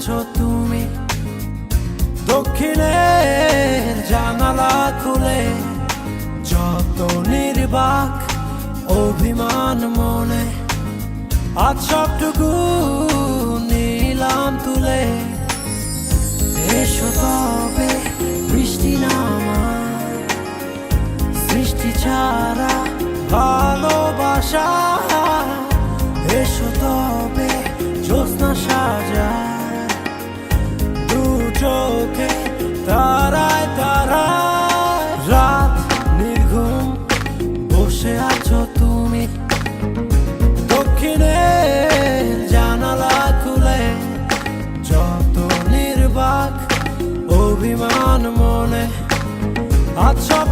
আছো তুমি দক্ষিণের জানালা খুলে, যত নির্বাক অভিমান মনে, আজ সবটুকু নিলাম তুলে। এসো তবে বৃষ্টি নামায়, সৃষ্টি ছাড়া ভালোবাসা। এসো তবে জ্যোৎস্না সাজায়, দু চোখে তারায় তারায়। রাত নির্ঘুম বসে আছো তুমি দক্ষিণের জানালা খুলে, যত নির্বাক অভিমান মনে, আজ সব